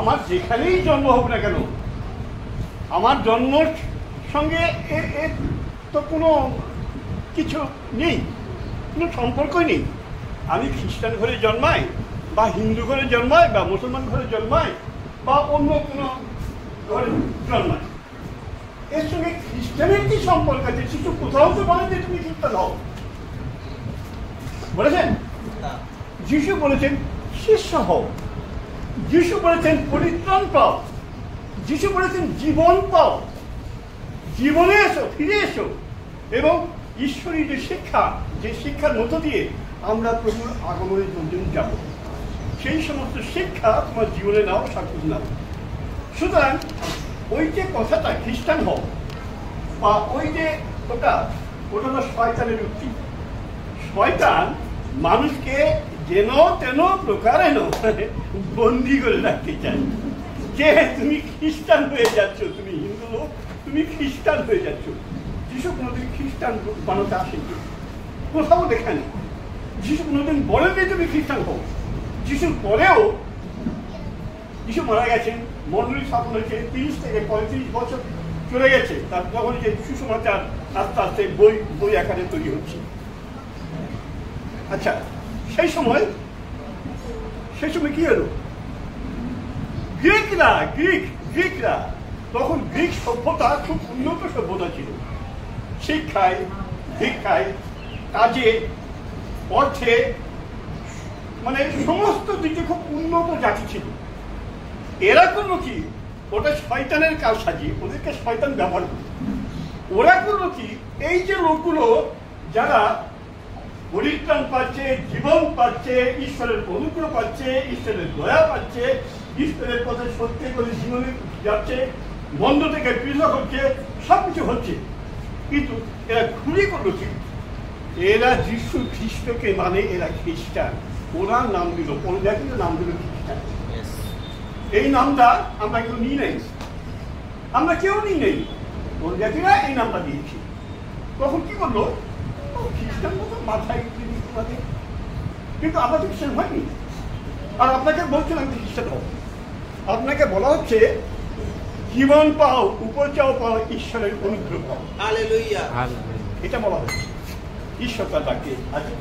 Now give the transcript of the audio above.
আমার যেখানেই জন্ম হোক না কেন, আমার জন্মর সঙ্গে এর তো কোনো কিছু নেই, কোনো সম্পর্কই নেই। আমি খ্রিস্টান ঘরে জন্মাই বা হিন্দু ঘরে জন্মাই বা মুসলমান ঘরে জন্মাই বা অন্য কোনো ঘরে জন্মাই, এর সঙ্গে খ্রিস্টানের কি সম্পর্ক আছে? শিশু কোথাও তো বলেন যে তুমি খ্রিস্টান হও, বলেছেন? যিশু বলেছেন শিষ্য হও, যিশু বলেছেন পরিত্রাণ পাও, যিশু বলেছেন জীবন পাও, জীবনে এসো, ফিরে এসো এবং ঈশ্বরী যে শিক্ষা, যে শিক্ষার মধ্য দিয়ে আমরা প্রভুর আগমনের পর্যন্ত যাব, সেই সমস্ত শিক্ষা তোমার জীবনে নাও, সার্থক নাও। সুতরাং ওই যে কথাটা খ্রিস্টান হও বা ওই যে ওটা তো শয়তানের উক্তি। শয়তান মানুষকে যেন তেন প্রকারেণ বন্দি করে রাখতে চায়, যে তুমি খ্রিস্টান হয়ে যাচ্ছ, তুমি হিন্দু লোক, তুমি খ্রিস্টান হয়ে যাচ্ছ। যিশু কোনোদিন খ্রিস্টান বানাতে আসেনি, কোথাও দেখানি। যিশু কোনোদিন বলেননি তুমি খ্রিস্টান হও। যিশুর পরেও, যিশু মারা গেছেন, মন্ডলী স্থাপন হয়েছে, 30 থেকে 35 বছর চলে গেছে, তার তখন যে সুসমাচার আস্তে আস্তে বই আকারে তৈরি হচ্ছে। আচ্ছা, সেই সময় কি হলো? গ্রিকরা তখন গ্রিক সভ্যতা খুব উন্নত সভ্যতা ছিল, শিক্ষায়, ভিক্ষায়, কাজে, অর্থে, মানে সমস্ত দিকে খুব উন্নত জাতি ছিল। এরা করলো কি? ওটা শয়তানের কাজ সাজিয়ে ওদেরকে শয়তান ব্যবহার করে। ওরা করলো কি? এই যে লোকগুলো যারা পরিত্রাণ পাচ্ছে, জীবন পাচ্ছে, ঈশ্বরের অনুগ্রহ পাচ্ছে, ঈশ্বরের দয়া পাচ্ছে, ঈশ্বরের পথে সত্যি করে জীবনে যাচ্ছে, মন্দ থেকে পৃথক হচ্ছে, সবকিছু হচ্ছে, কিন্তু এরা ঘুরে করলো কি? এরা যিশু খ্রিস্টকে মানে এরা খ্রিস্টান। ওরা নাম দিল, ওরা কিন্তু নাম দিল খ্রিস্টান। এই নামটা আমরা কেউ নিই নাই, আমরা কেউ নিই নেই, ওর জাতিরা এই নামটা দিয়েছি। তখন কি করলো? খ্রিস্টান মতো মাথায় কিন্তু আমরা তো খ্রিস্টান হয়নি। আর আপনাকে বলছিলাম যে খ্রিস্টান হও, আপনাকে বলা হচ্ছে জীবন পাও, উপচাও পাও, ঈশ্বরের অনুগ্রহ পাও। হালেলুয়া, এটা বলা হচ্ছে। ঈশ্বর তার ডাকে আছে।